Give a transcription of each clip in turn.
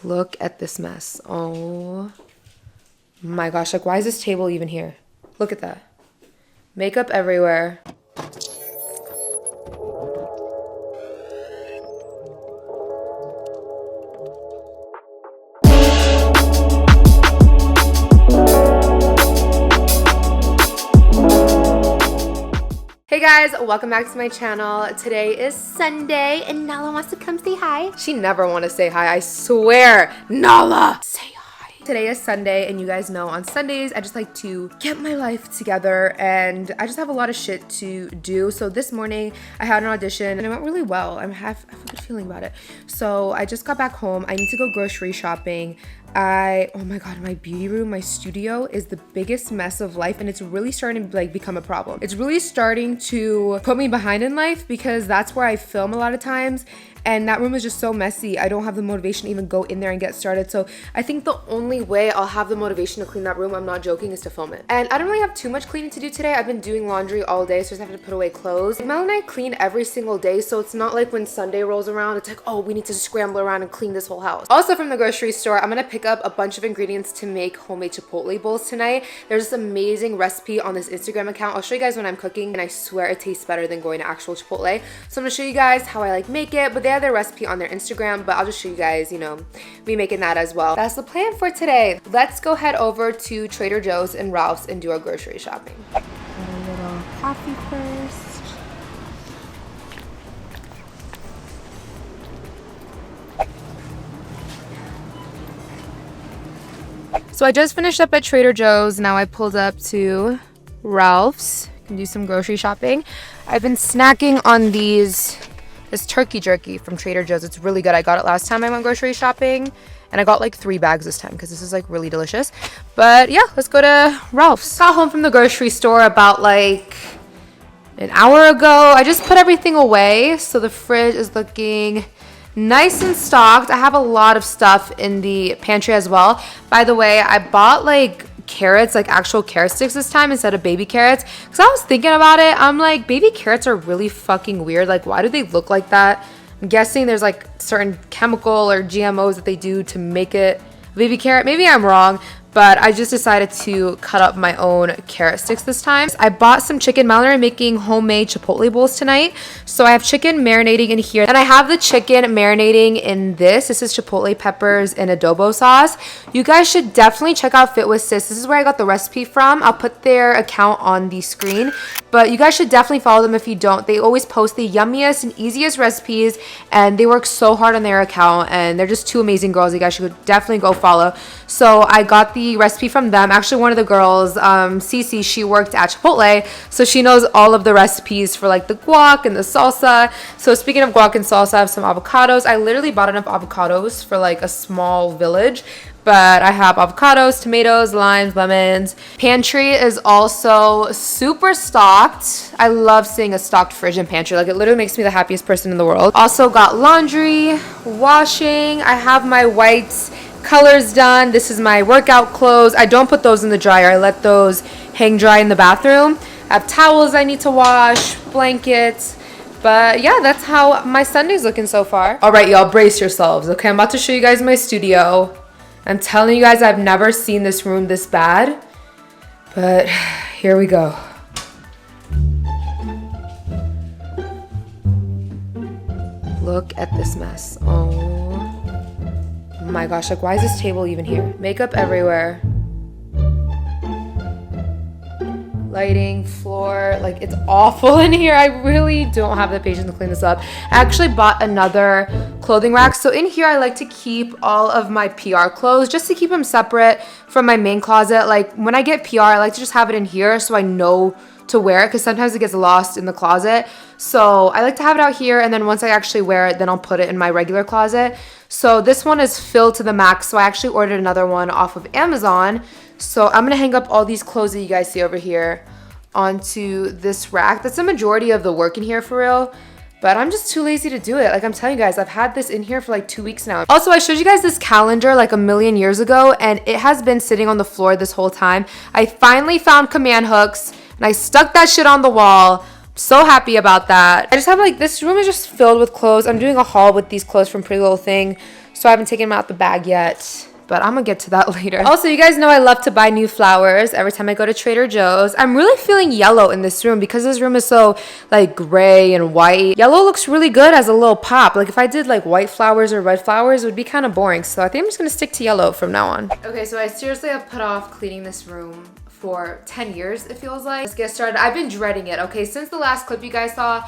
Look at this mess. Oh my gosh, like why is this table even here? Look at that. Makeup everywhere. Hey guys, welcome back to my channel. Today is Sunday and Nala wants to come say hi. She never want to say hi, I swear. Nala, say hi. Today is Sunday and you guys know on Sundays I just like to get my life together and I just have a lot of shit to do. So this morning I had an audition and it went really well. I have a good feeling about it. So I just got back home. I need to go grocery shopping. Oh my god, my beauty room, my studio is the biggest mess of life and it's really starting to like become a problem. It's really starting to put me behind in life because that's where I film a lot of times and that room is just so messy. I don't have the motivation to even go in there and get started. So I think the only way I'll have the motivation to clean that room, I'm not joking, is to film it. And I don't really have too much cleaning to do today. I've been doing laundry all day, so I just have to put away clothes. Mel and I clean every single day, so it's not like when Sunday rolls around, it's like, oh, we need to scramble around and clean this whole house. Also from the grocery store, I'm gonna pick up a bunch of ingredients to make homemade chipotle bowls tonight. There's this amazing recipe on this Instagram account. I'll show you guys when I'm cooking, and I swear it tastes better than going to actual Chipotle. So I'm gonna show you guys how I like make it, but they have their recipe on their Instagram, but I'll just show you guys, you know, me making that as well. That's the plan for today. Let's go head over to Trader Joe's and Ralph's and do our grocery shopping. A little coffee first. So I just finished up at Trader Joe's. Now I pulled up to Ralph's. Can do some grocery shopping. I've been snacking on this turkey jerky from Trader Joe's. It's really good. I got it last time I went grocery shopping and I got like 3 bags this time because this is like really delicious. But yeah, let's go to Ralph's. Got home from the grocery store about like an hour ago. I just put everything away, so the fridge is looking nice and stocked. I have a lot of stuff in the pantry as well. By the way, I bought like carrots, like actual carrot sticks this time instead of baby carrots, because I was thinking about it. I'm like, baby carrots are really fucking weird. Like, why do they look like that? I'm guessing there's like certain chemical or GMOs that they do to make it a baby carrot. Maybe I'm wrong, but I just decided to cut up my own carrot sticks this time. I bought some chicken. Mal and I are making homemade chipotle bowls tonight. So I have chicken marinating in here. And I have the chicken marinating in this. This is chipotle peppers and adobo sauce. You guys should definitely check out Fit with Sis. This is where I got the recipe from. I'll put their account on the screen. But you guys should definitely follow them if you don't. They always post the yummiest and easiest recipes. And they work so hard on their account. And they're just 2 amazing girls. You guys should definitely go follow. So I got the recipe from them. Actually, one of the girls, Cece, she worked at Chipotle, so she knows all of the recipes for like the guac and the salsa. So speaking of guac and salsa, I have some avocados. I literally bought enough avocados for like a small village, but I have avocados, tomatoes, limes, lemons. Pantry is also super stocked. I love seeing a stocked fridge and pantry. Like, it literally makes me the happiest person in the world. Also got laundry, washing. I have my white colors done. This is my workout clothes. I don't put those in the dryer. I let those hang dry in the bathroom. I have towels I need to wash, blankets. But yeah, that's how my Sunday's looking so far. All right, y'all, brace yourselves. Okay, I'm about to show you guys my studio. I'm telling you guys, I've never seen this room this bad. But here we go. Look at this mess. Oh my gosh, like why is this table even here? Makeup everywhere. Lighting, floor, like it's awful in here. I really don't have the patience to clean this up. I actually bought another clothing rack. So in here, I like to keep all of my PR clothes just to keep them separate from my main closet. Like when I get PR, I like to just have it in here so I know to wear it, because sometimes it gets lost in the closet. So I like to have it out here, and then once I actually wear it, then I'll put it in my regular closet. So this one is filled to the max, so I actually ordered another one off of Amazon. So I'm gonna hang up all these clothes that you guys see over here onto this rack. That's the majority of the work in here for real, but I'm just too lazy to do it. Like I'm telling you guys, I've had this in here for like 2 weeks now. Also, I showed you guys this calendar like a million years ago, and it has been sitting on the floor this whole time. I finally found command hooks and I stuck that shit on the wall. So happy about that. I just have like, this room is just filled with clothes. I'm doing a haul with these clothes from Pretty Little Thing. So I haven't taken them out the bag yet, but I'm gonna get to that later. Also, you guys know I love to buy new flowers every time I go to Trader Joe's. I'm really feeling yellow in this room because this room is so like gray and white. Yellow looks really good as a little pop. Like if I did like white flowers or red flowers, it would be kind of boring. So I think I'm just gonna stick to yellow from now on. Okay, so I seriously have put off cleaning this room for 10 years, it feels like. Let's get started. I've been dreading it, okay? Since the last clip you guys saw,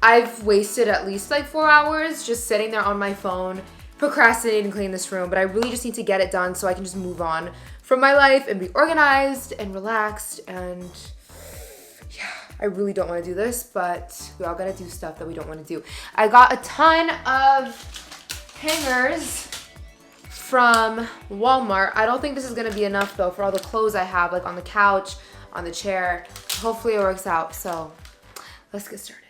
I've wasted at least like 4 hours just sitting there on my phone, procrastinating cleaning this room, but I really just need to get it done so I can just move on from my life and be organized and relaxed. And yeah, I really don't want to do this, but we all gotta do stuff that we don't want to do. I got a ton of hangers from Walmart. I don't think this is gonna be enough though for all the clothes I have like on the couch, on the chair. Hopefully it works out. So let's get started.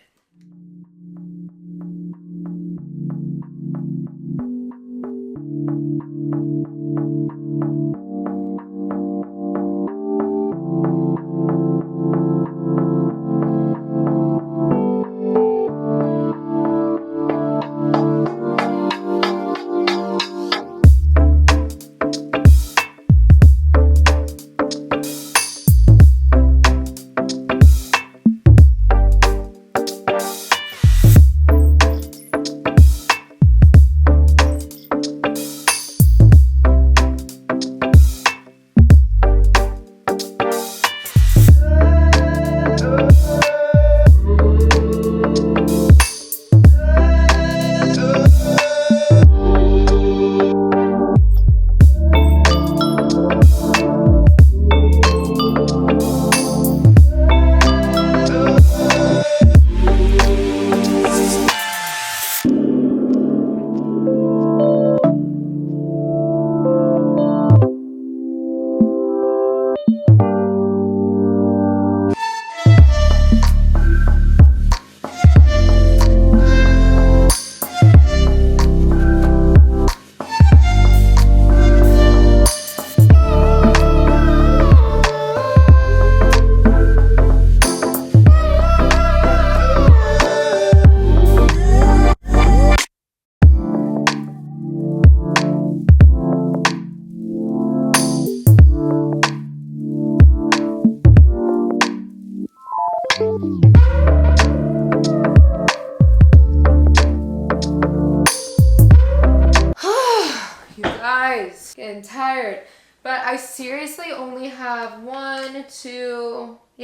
Getting tired, but I seriously only have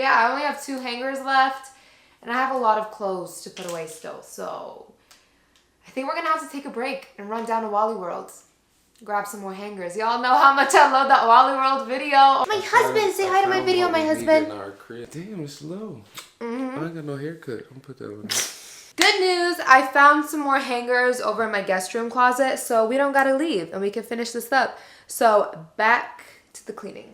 I only have 2 hangers left, and I have a lot of clothes to put away still, so I think we're gonna have to take a break and run down to Wally World, grab some more hangers. Y'all know how much I love that Wally World video. My husband, say hi to my video, my husband. Damn, it's low. I ain't got no haircut. I'm gonna put that on. Good news, I found some more hangers over in my guest room closet, so we don't gotta leave and we can finish this up. So back to the cleaning.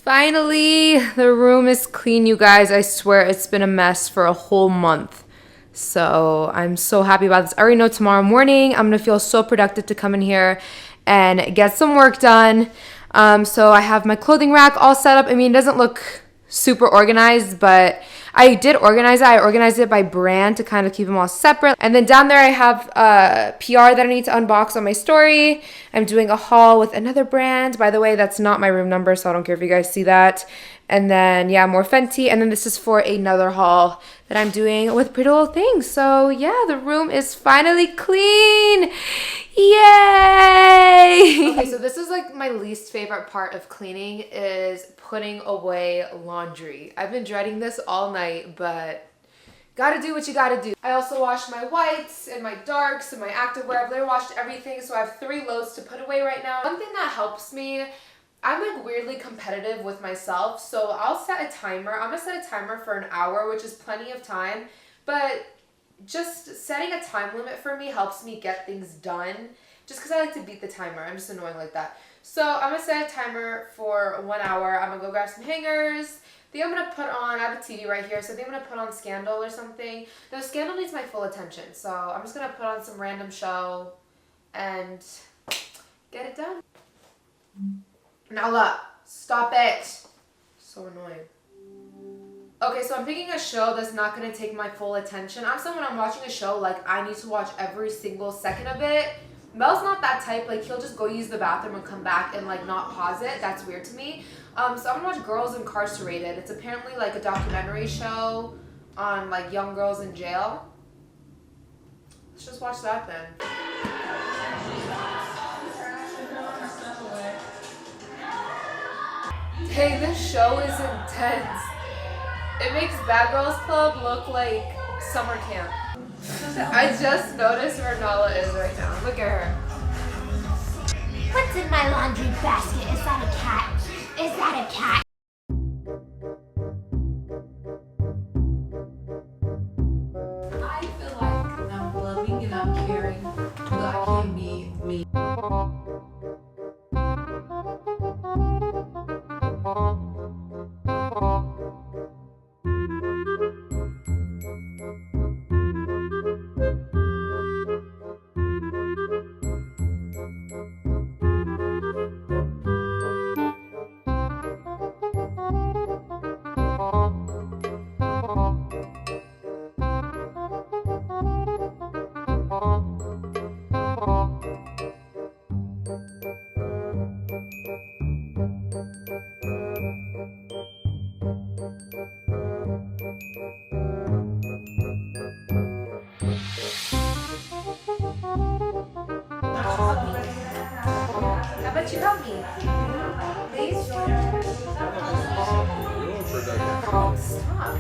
Finally, the room is clean, you guys. I swear it's been a mess for a whole month. So I'm so happy about this. I already know tomorrow morning I'm gonna feel so productive to come in here and get some work done. So I have my clothing rack all set up. I mean, it doesn't look super organized, but I did organize it. I organized it by brand to kind of keep them all separate. And then down there I have PR that I need to unbox on my story. I'm doing a haul with another brand. By the way, that's not my room number, so I don't care if you guys see that. And then, yeah, more Fenty. And then this is for another haul that I'm doing with Pretty Little Things. So, yeah, the room is finally clean. Yay! Okay, so this is like my least favorite part of cleaning is putting away laundry. I've been dreading this all night, but gotta do what you gotta do. I also washed my whites and my darks and my activewear. I've literally washed everything, so I have 3 loads to put away right now. One thing that helps me, I'm like weirdly competitive with myself, so I'll set a timer. I'm gonna set a timer for an hour, which is plenty of time, but just setting a time limit for me helps me get things done, just because I like to beat the timer. I'm just annoying like that. So I'm gonna set a timer for 1 hour. I'm gonna go grab some hangers. I think I'm gonna put on, I have a TV right here, so I think I'm gonna put on Scandal or something. No, Scandal needs my full attention, so I'm just gonna put on some random show and get it done. Nala, stop it. So annoying. Okay, so I'm picking a show that's not going to take my full attention. I'm someone, I'm watching a show, like, I need to watch every single second of it. Mel's not that type. Like, he'll just go use the bathroom and come back and, like, not pause it. That's weird to me. So I'm going to watch Girls Incarcerated. It's apparently, like, a documentary show on, like, young girls in jail. Let's just watch that then. Hey, this show is intense. It makes Bad Girls Club look like summer camp. I just noticed where Nala is right now. Look at her. What's in my laundry basket? Is that a cat? Is that a cat? I feel like I'm loving and I'm caring. God can be me. How about you help me? Please? Stop.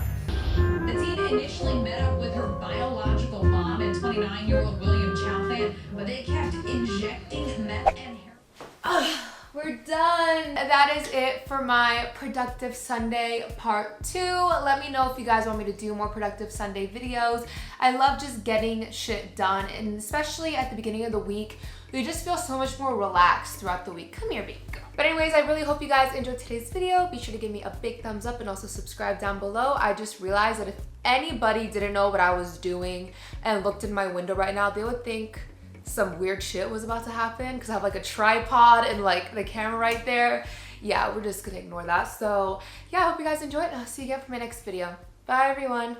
The teen initially met up with her biological mom and 29-year-old William Chalfant, but they kept injecting meth and heroin. We're done. That is it for my Productive Sunday Part 2. Let me know if you guys want me to do more Productive Sunday videos. I love just getting shit done, and especially at the beginning of the week, you just feel so much more relaxed throughout the week. Come here, baby girl. But anyways, I really hope you guys enjoyed today's video. Be sure to give me a big thumbs up and also subscribe down below. I just realized that if anybody didn't know what I was doing and looked in my window right now, they would think some weird shit was about to happen because I have like a tripod and like the camera right there. Yeah, we're just gonna ignore that. So yeah, I hope you guys enjoyed, and I'll see you again for my next video. Bye everyone.